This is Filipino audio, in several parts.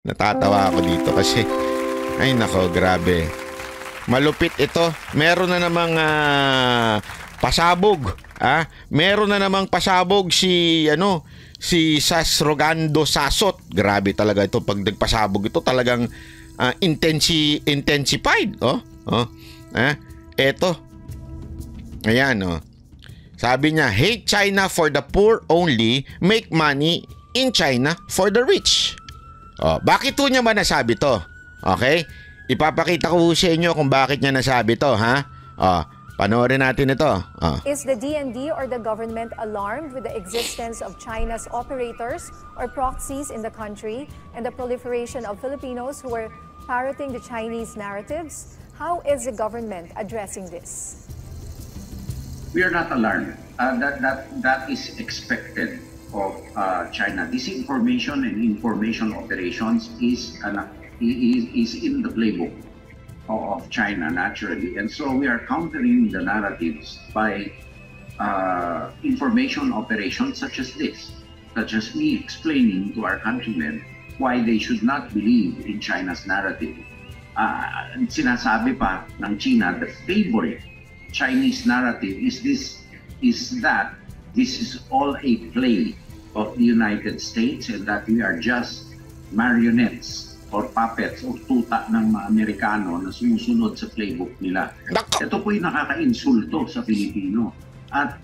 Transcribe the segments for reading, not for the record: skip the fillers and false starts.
Natatawa ako dito kasi, ay nako, grabe. Malupit ito. Meron na namang pasabog. Meron na namang pasabog si Sas Rogando Sasot. Grabe talaga ito. Pag nagpasabog ito, talagang intensified. Eto. Ayan, Sabi niya, hate China for the poor only, make money in China for the rich. Bakit po niya ba nasabi to? Okay? Ipapakita ko sa inyo kung bakit niya nasabi to, ha? Panoorin natin ito. Is the DND or the government alarmed with the existence of China's operators or proxies in the country and the proliferation of Filipinos who are parroting the Chinese narratives? How is the government addressing this? We are not alarmed. That is expected of China. Disinformation and information operations is in the playbook of China naturally, and so we are countering the narratives by information operations such as this, such as me explaining to our countrymen why they should not believe in China's narrative. Sinasabi pa ng China, the favorite Chinese narrative is that this is all a play of the United States and that we are just marionettes or puppets o tuta ng mga Amerikano na sumusunod sa playbook nila. Ito po'y nakaka-insulto sa Pilipino. At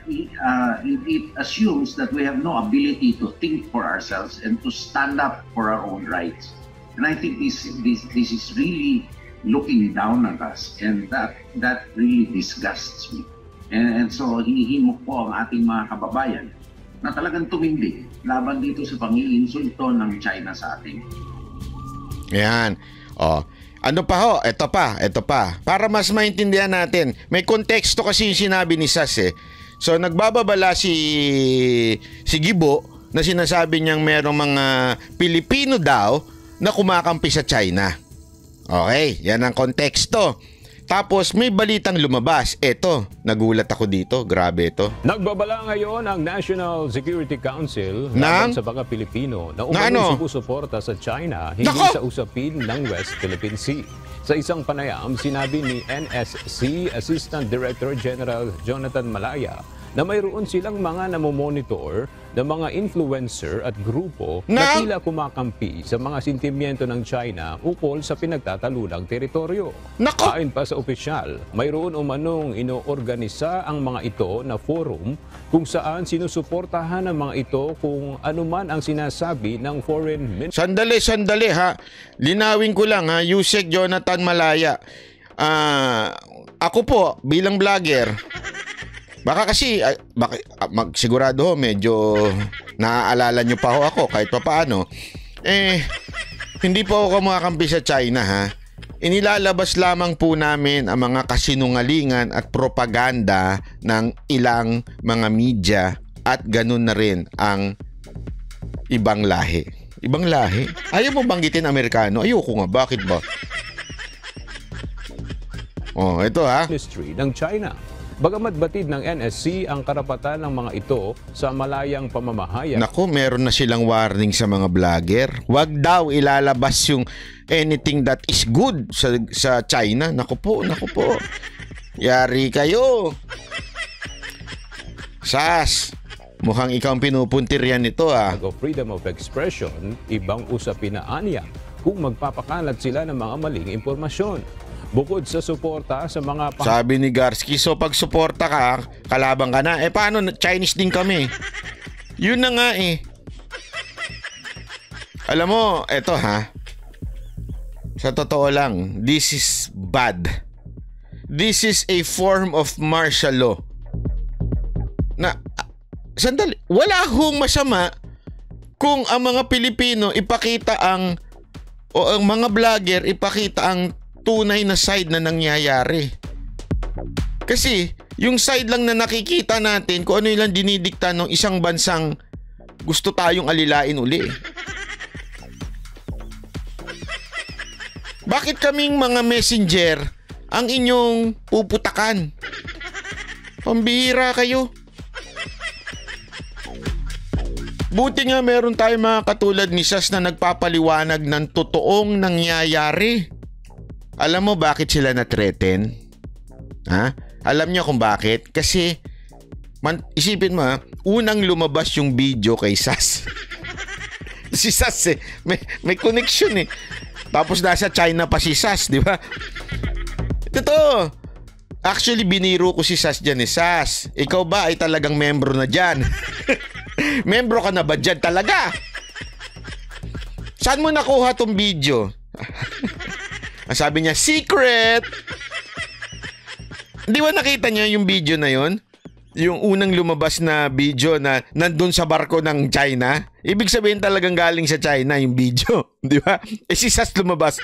it assumes that we have no ability to think for ourselves and to stand up for our own rights. And I think this is really looking down at us, and that really disgusts me. And so hinihimok po ang ating mga kababayan na talagang tumindig laban dito sa pang-iinsulto ng China sa atin. Yan. Ano pa ho? Ito pa. Para mas maintindihan natin, may konteksto kasi yung sinabi ni Sas eh. So nagbababala si Gibo na sinasabi niyang merong mga Pilipino daw na kumakampi sa China. Okay, yan ang konteksto. Tapos may balitang lumabas. Eto, nagulat ako dito. Grabe ito. Nagbabala ngayon ang National Security Council laban sa mga Pilipino na umano'y sumusuporta sa China hinggil sa usapin ng West Philippine Sea. Sa isang panayam, sinabi ni NSC Assistant Director General Jonathan Malaya na mayroon silang mga namomonitor ng mga influencer at grupo na tila kumakampi sa mga sentimiento ng China ukol sa pinagtatalulang teritoryo. Ayon pa sa opisyal, mayroon umanong inoorganisa ang mga ito na forum kung saan sinusuportahan ng mga ito kung anuman ang sinasabi ng foreign minister. Sandali ha. Linawin ko lang ha, Yusek Jonathan Malaya. Ako po bilang vlogger, baka kasi, sigurado ho, medyo naaalala nyo pa ho ako kahit pa paano. Hindi po ako kumakampi sa China ha. Inilalabas lamang po namin ang mga kasinungalingan at propaganda ng ilang mga media at ganun na rin ang ibang lahi. Ibang lahi? Ayaw mo banggitin Amerikano? Ayoko nga, bakit ba? Ito ha. Ministry ng China. Bagamat batid ng NSC ang karapatan ng mga ito sa malayang pamamahayag. Naku, meron na silang warning sa mga vlogger. Huwag daw ilalabas yung anything that is good sa China. Naku po. Yari kayo. Sas, mukhang ikaw ang pinupuntir yan ito ha. Freedom of expression, ibang usapin na aniya kung magpapakalat sila ng mga maling impormasyon. Bukod sa suporta sa mga... Sabi ni Garski, so pag suporta ka, kalabang ka na. Paano? Chinese din kami. Yun na nga eh. Alam mo, eto ha. Sa totoo lang, this is bad. This is a form of martial law. Sandali, wala hong masama kung ang mga Pilipino ipakita ang mga vlogger ipakita ang tunay na side na nangyayari. Kasi yung side lang na nakikita natin kung ano yung lang dinidikta ng isang bansang gusto tayong alilain uli. Bakit kaming mga messenger ang inyong puputakan? Pambihira kayo. Buti nga meron tayong mga katulad ni Sas na nagpapaliwanag ng totoong nangyayari. Alam mo bakit sila na-threaten? Ha? Alam niyo kung bakit? Kasi, isipin mo unang lumabas yung video kay Sas. Si Sas may connection eh. Tapos nasa China pa si Sas, di ba? Totoo. Actually, biniro ko si Sas dyan eh. Sas, ikaw ba ay talagang membro na dyan? Membro ka na ba dyan talaga? Saan mo nakuha tong video? Sabi niya, secret! Di ba nakita niya yung video na yon? Yung unang lumabas na video na nandun sa barko ng China? Ibig sabihin talagang galing sa China yung video. Di ba? Si Sas lumabas.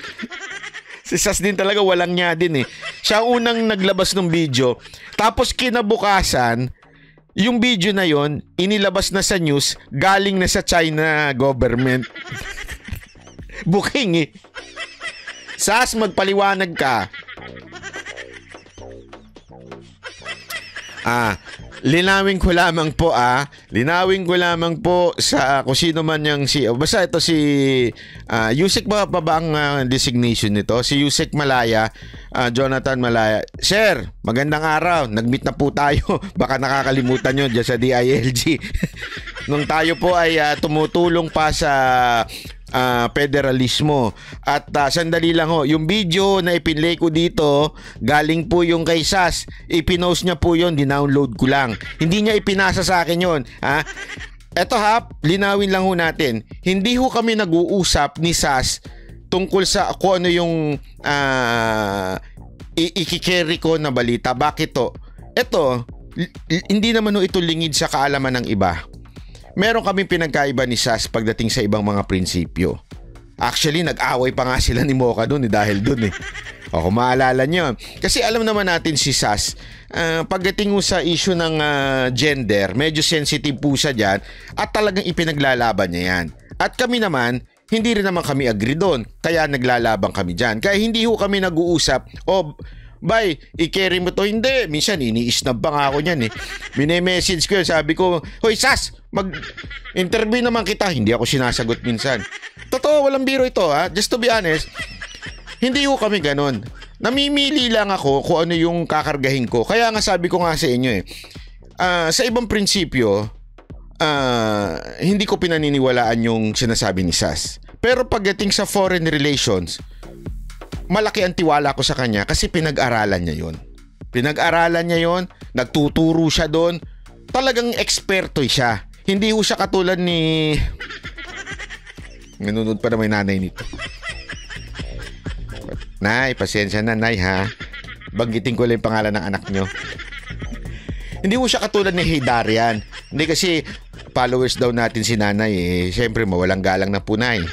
Si Sas din talaga walang niya din eh. Siya unang naglabas ng video. Tapos kinabukasan, yung video na yon inilabas na sa news, galing na sa China government. Booking eh. Sas, magpaliwanag ka. Linawin ko lamang po Linawin ko lamang po sa kung sino man yung basta ito si Yusek ba ang designation nito? Si Yusek Malaya, Jonathan Malaya. Sir, magandang araw. Nag-meet na po tayo. Baka nakakalimutan nyo dyan sa DILG. Nung tayo po ay tumutulong pa sa federalismo. At sandali lang ho, yung video na ipinlay ko dito, galing po yung kay Sas. Ipinost niya po yun, dinownload ko lang. Hindi niya ipinasa sa akin yun. Eto linawin lang ho natin. Hindi ho kami nag-uusap ni Sas tungkol sa kung ano yung ikikerry ko na balita. Bakit to? Eto, hindi naman ho ito lingid sa kaalaman ng iba. Meron kaming pinagkaiba ni Sas pagdating sa ibang mga prinsipyo. Actually, nag-away pa nga sila ni Mocha doon dahil doon eh. O kung maalala nyo. Kasi alam naman natin si Sas, pagdating mo sa issue ng gender, medyo sensitive po siya dyan at talagang ipinaglalaban niya yan. At kami naman, hindi rin naman kami agree doon. Kaya naglalaban kami dyan. Kaya hindi ho kami nag-uusap, Bay, i-carry mo to. Hindi. Minsan, iniisnab pa nga ako niyan eh. Mine-message ko yun. Sabi ko, Hoy Sas, mag-interview naman kita. Hindi ako sinasagot minsan. Totoo, walang biro ito Just to be honest, hindi ko kami ganun. Namimili lang ako kung ano yung kakargahin ko. Kaya nga sabi ko nga sa inyo sa ibang prinsipyo, hindi ko pinaniniwalaan yung sinasabi ni Sas. Pero pagdating sa foreign relations, malaki ang tiwala ko sa kanya kasi pinag-aralan niya yun. Pinag-aralan niya yun, nagtuturo siya doon. Talagang eksperto siya. Hindi ho siya katulad ni... Nanonood pa na may nanay nito. Nay, pasensya na, Nay, Banggitin ko lang yung pangalan ng anak nyo. Hindi ho siya katulad ni Hidarian. Hindi kasi followers daw natin si nanay Siyempre, mawalang galang na po, Nay.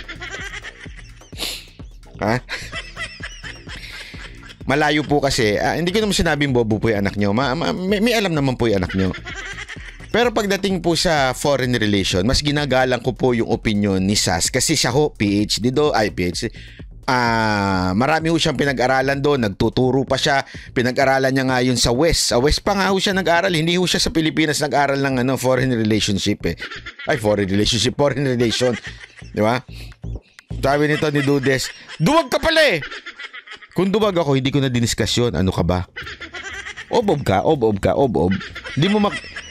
Malayo po kasi, hindi ko naman sinabing bobo po yung anak nyo. May alam naman po yung anak nyo. Pero pagdating po sa foreign relation, mas ginagalang ko po yung opinion ni Sas. Kasi siya ho, PhD do, PhD. Marami ho siyang pinag-aralan doon. Nagtuturo pa siya. Pinag-aralan niya nga yun sa West. Sa West pa nga ho siya nag-aral. Hindi ho siya sa Pilipinas nag-aral ng foreign relationship foreign relation. Di ba? Sabi nito ni Dudes, duwag ka pala Kung duwag ako, hindi ko na diniscuss yun. Ano ka ba? Obob ka.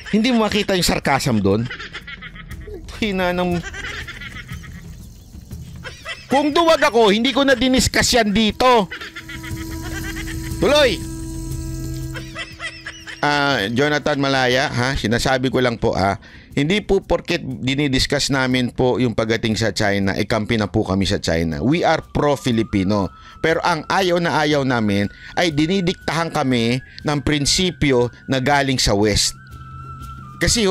Hindi mo makita yung sarcasm doon. Hina ng... Kung duwag ako, hindi ko na diniscuss yan dito. Tuloy! Jonathan Malaya, sinasabi ko lang po, hindi po porket dinidiscuss namin po yung pagdating sa China, kampi na po kami sa China. We are pro-Filipino. Pero ang ayaw na ayaw namin ay dinidiktahan kami ng prinsipyo na galing sa West. Kasi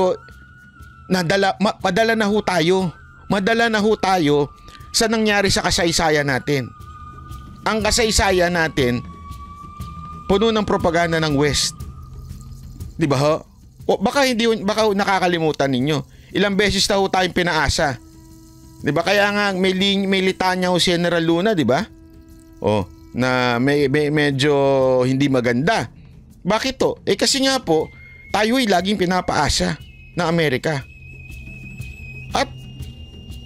madala na ho tayo sa nangyari sa kasaysayan natin. Ang kasaysayan natin, puno ng propaganda ng West. Di ba ho? Baka nakakalimutan ninyo. Ilang beses na ho tayong pinaasa. 'Di ba? Kaya nga may litanya ho si General Luna, 'di ba? Na medyo hindi maganda. Bakit to? Kasi nga po, tayo ay laging pinapaasa ng Amerika. At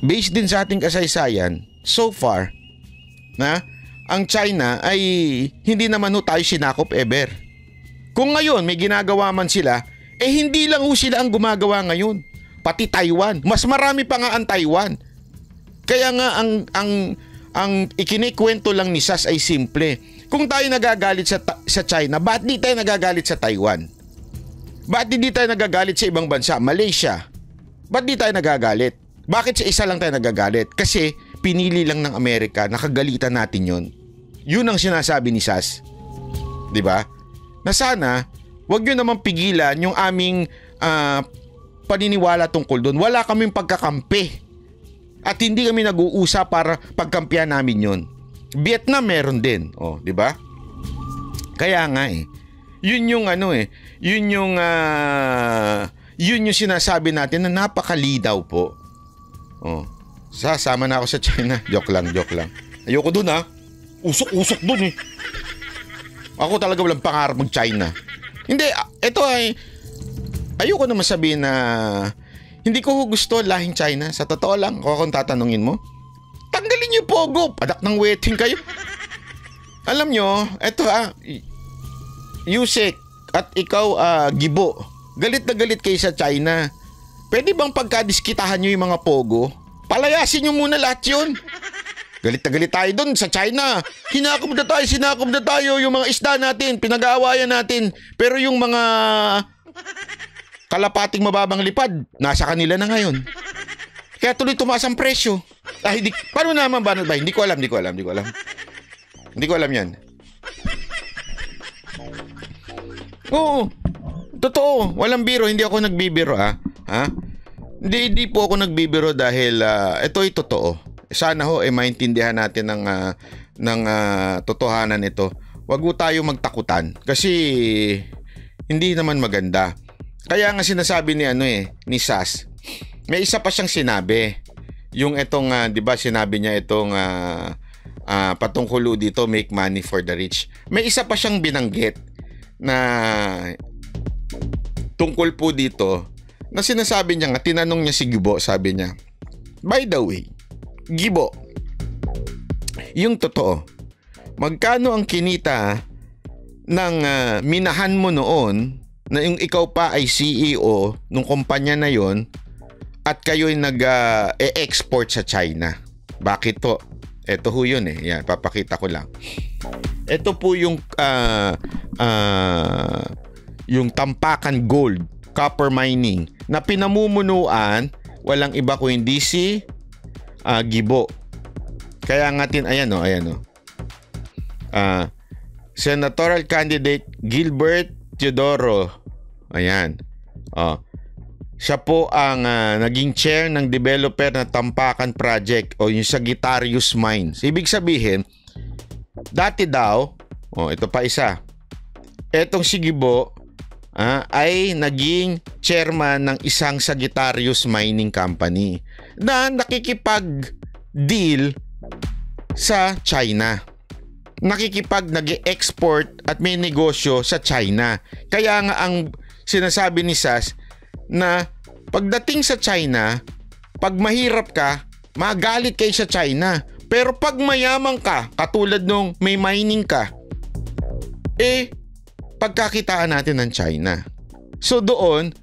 based din sa ating kasaysayan, so far, na ang China ay hindi naman tayo sinakop ever. Kung ngayon may ginagawa man sila, hindi lang sila ang gumagawa ngayon. Pati Taiwan. Mas marami pa nga ang Taiwan. Kaya nga ang ikinikwento lang ni Sas ay simple. Kung tayo nagagalit sa China, ba't di tayo nagagalit sa Taiwan? Ba't di tayo nagagalit sa ibang bansa? Malaysia. Ba't di tayo nagagalit? Bakit sa isa lang tayo nagagalit? Kasi pinili lang ng Amerika, nakagalitan natin yon. Yun ang sinasabi ni Sas. Diba? Na sana, wag nyo naman pigilan yung aming paniniwala tungkol doon. Wala kaming pagkakampi. At hindi kami nag-uusap para pagkampihan namin yon. Vietnam meron din. Di ba? Kaya nga yun yung yun yung sinasabi natin na napakalinaw po. Sasama na ako sa China. Joke lang. Ayoko dun Usok dun Ako talaga walang pangarap mag-China. Hindi, ito ayoko naman sabihin na hindi ko gusto lahing China. Sa totoo lang, kung tatanungin mo, tanggalin niyo pogo. Padak ng wedding kayo. Alam nyo, ito Yusek at ikaw Gibo, galit na galit kayo sa China. Pwede bang pagkadiskitahan nyo yung mga pogo? Palayasin nyo muna lahat yun. Galit na galit tayo dun sa China. Sinakop na tayo yung mga isda natin, pinag-aawayan natin. Pero yung mga kalapating mababang lipad, nasa kanila na ngayon. Kaya tuloy tumaas ang presyo. Paano naman ba? Hindi ko alam. Hindi ko alam yan. Oo. Totoo. Walang biro. Hindi ako nagbibiro Hindi po ako nagbibiro dahil ito'y totoo. Sana maintindihan natin ng totohanan ito. Wag po tayo magtakutan kasi hindi naman maganda. Kaya nga sinasabi ni Sas, may isa pa siyang sinabi. Yung itong 'di ba sinabi niya itong patungkol dito, make money for the rich. May isa pa siyang binanggit na tungkol po dito na sinasabi niya nga, tinanong niya si Gibo, sabi niya, by the way, Gibo, yung totoo, magkano ang kinita ng minahan mo noon na yung ikaw pa ay CEO ng kumpanya na yon at kayo'y nag-export sa China? Bakit po? Ito ho yun Yan, papakita ko lang. Ito po yung Tampakan Gold Copper Mining na pinamumunuan walang iba kundi si Gibo. Kaya nga ayan senatorial candidate Gilbert Teodoro. Ayan. Siya po ang naging chair ng developer na Tampakan Project o yung Sagittarius Mines. Ibig sabihin, dati daw, ito pa isa. Etong si Gibo ay naging chairman ng isang Sagittarius Mining Company na nakikipag-deal sa China. Nag-export at may negosyo sa China. Kaya nga ang sinasabi ni Sas na pagdating sa China, pag mahirap ka, magalit kayo sa China. Pero pag mayaman ka, katulad nung may mining ka, pagkakitaan natin ng China. So doon,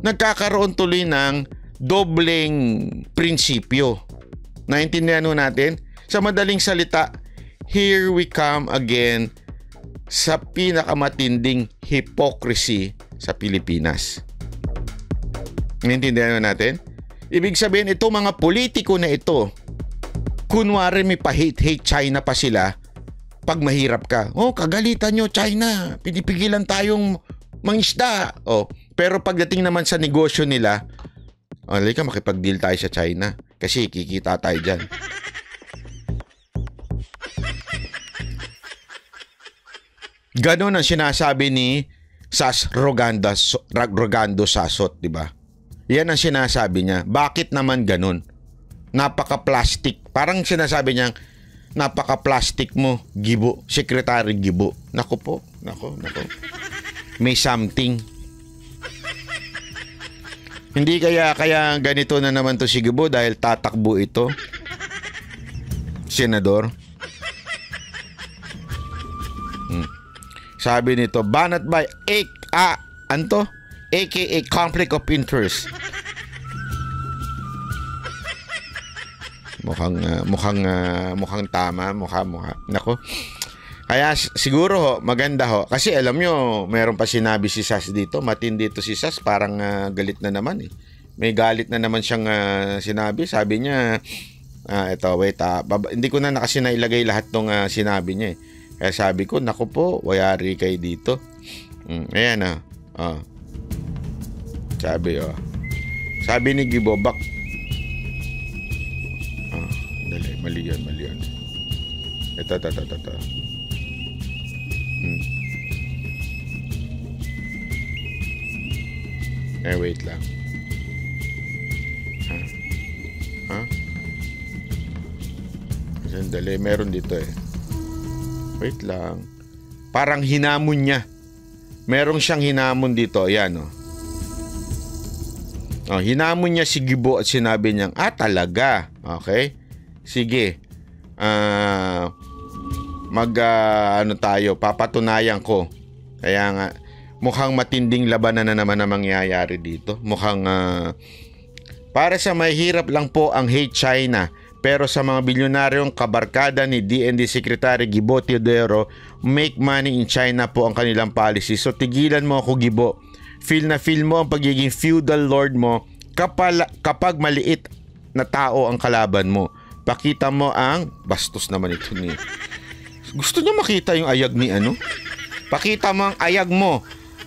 nagkakaroon tuloy ng dobleng prinsipyo. Naintindihan natin? Sa madaling salita, here we come again sa pinakamatinding hypocrisy sa Pilipinas. Naintindihan natin? Ibig sabihin, ito mga politiko na ito, kunwari may pa-hate China pa sila pag mahirap ka. Kagalitan nyo China, pinipigilan tayong mangisda. Pero pagdating naman sa negosyo nila, halika makipag-deal tayo sa China kasi kikita tayo dyan. Ganon ang sinasabi ni Sas Rogando Sasot, di ba? Yan ang sinasabi niya. Bakit naman ganon? Napaka-plastic. Parang sinasabi niya, napaka-plastic mo, Gibo. Secretary Gibo. Nako po. Nako. May something. Hindi kaya ganito na naman to si Gibo dahil tatakbo ito. Senador. Sabi nito, banat by anto? AKA conflict of interest. Mukhang tama, mukha. Nako. Kaya siguro ho, maganda ho. Kasi alam nyo, meron pa sinabi si Sas dito. Matindi to si Sas, parang galit na naman eh. May galit na naman siyang sinabi. Sabi niya, wait, hindi ko na kasi nailagay lahat ng sinabi niya eh. Kaya sabi ko, naku po, wayari kayo dito. Ayan Sabi ni Gibo, dali, mali yun. Ito. Wait lang. Sandali, meron dito eh. Wait lang. Parang hinamon niya. Merong siyang hinamon dito. Ayan hinamon niya si Gibo at sinabi niyang, talaga. Okay? Sige. Papatunayan ko. Kaya nga, mukhang matinding labanan na naman na mangyayari dito. Mukhang, para sa mahirap lang po ang hate China. Pero sa mga bilyonaryong kabarkada ni DND Secretary Gibo Teodoro, make money in China po ang kanilang policy. So tigilan mo ako, Gibo. Feel mo ang pagiging feudal lord mo kapag maliit na tao ang kalaban mo. Pakita mo ang bastos naman ito ni. Gusto niya makita yung ayag ni Pakita mo ang ayag mo.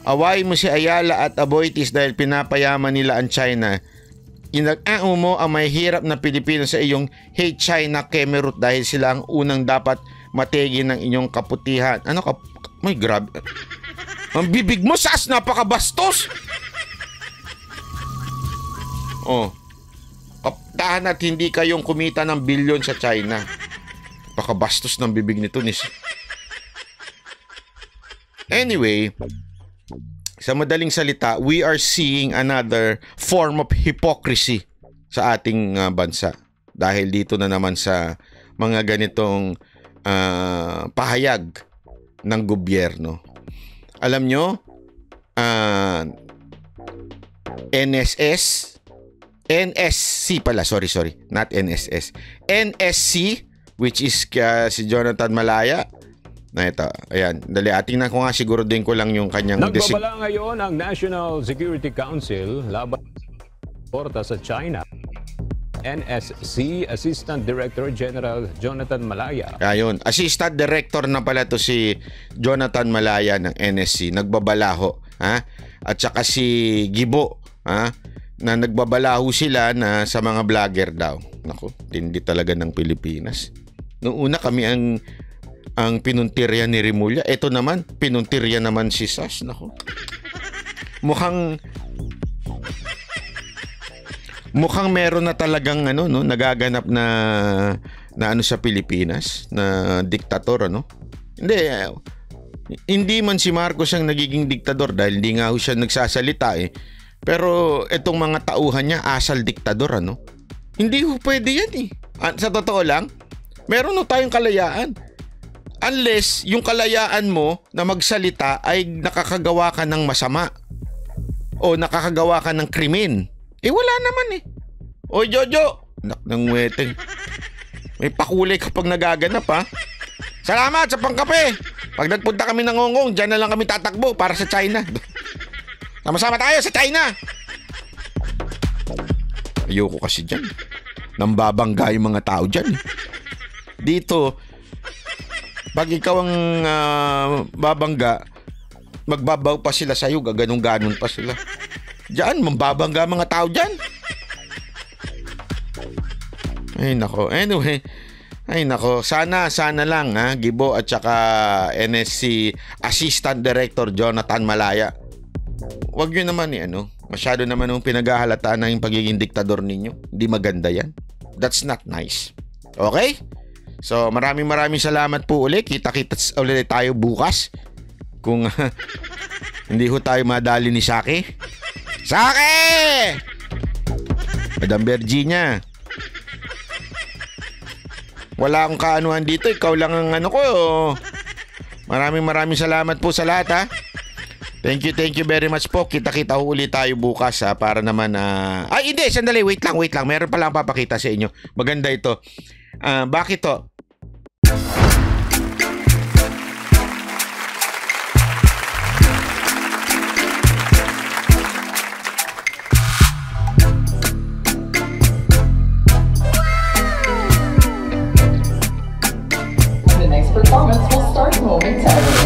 Awayin mo si Ayala at Aboitiz dahil pinapayaman nila ang China. Inag-ao mo ang may hirap na Pilipino sa iyong hate China kemerut dahil sila ang unang dapat matigil ng inyong kaputihan. May grabe. Ang bibig mo, Sas, napakabastos. Kaptahan at hindi kayong kumita ng bilyon sa China. Napakabastos ng bibig nito, Nis. Anyway, sa madaling salita, we are seeing another form of hypocrisy sa ating bansa. Dahil dito na naman sa mga ganitong pahayag ng gobyerno. Alam nyo, NSC pala, sorry, not NSS. NSC, which is si Jonathan Malaya. Na ito, ayan. Dali, tingnan ko nga, siguro din ko lang yung kanyang... Nagbabala ngayon ang National Security Council laban porta sa China. NSC Assistant Director General Jonathan Malaya. Ayun, Assistant Director na pala to si Jonathan Malaya ng NSC. Nagbabalaho, At saka si Gibo, na nagbabalaho sila na sa mga vlogger daw. Naku, tindi talaga ng Pilipinas. Noong una kami ang pinuntirya ni Rimulya. Ito naman, pinuntirya naman si Sas. Naku. Mukhang meron na talagang nagaganap na sa Pilipinas na diktator Hindi man si Marcos ang nagiging diktador dahil hindi nga siya nagsasalita Pero itong mga tauhan niya asal diktador Hindi pwede yan Sa totoo lang, meron tayong kalayaan. Unless yung kalayaan mo na magsalita ay nakakagawa ka ng masama o nakakagawa ka ng krimen. Wala naman O Jojo, nang weteng. May pakulay kapag nagaganap Salamat sa pangkape. Pag nagpunta kami ng Hong Kong, dyan na lang kami tatakbo para sa China. Sama-sama tayo sa China. Ayoko kasi dyan. Nambabangga yung mga tao dyan. Dito, pag ikaw ang babangga, magbabaw pa sila sa'yo, gaganong-ganon pa sila. Diyan, mambabangga mga tao dyan. Ay nako, anyway, sana lang Gibo at saka NSC Assistant Director Jonathan Malaya. Huwag nyo naman masyado naman yung pinaghahalataan ng pagiging diktador ninyo. Hindi maganda yan. That's not nice. Okay? So, maraming salamat po ulit. Kita-kita ulit tayo bukas. Kung hindi ho tayo madali ni Saki. Saki! Madam Virginia. Wala akong kaanuhan dito. Ikaw lang ang ano ko. Maraming salamat po sa lahat, ha. Thank you very much po. Kita-kita ulit tayo bukas, ha, para naman ay, hindi, sandali, wait lang. Meron pa lang papakita sa inyo. Maganda ito. Bakit to? The next performance will start momentarily.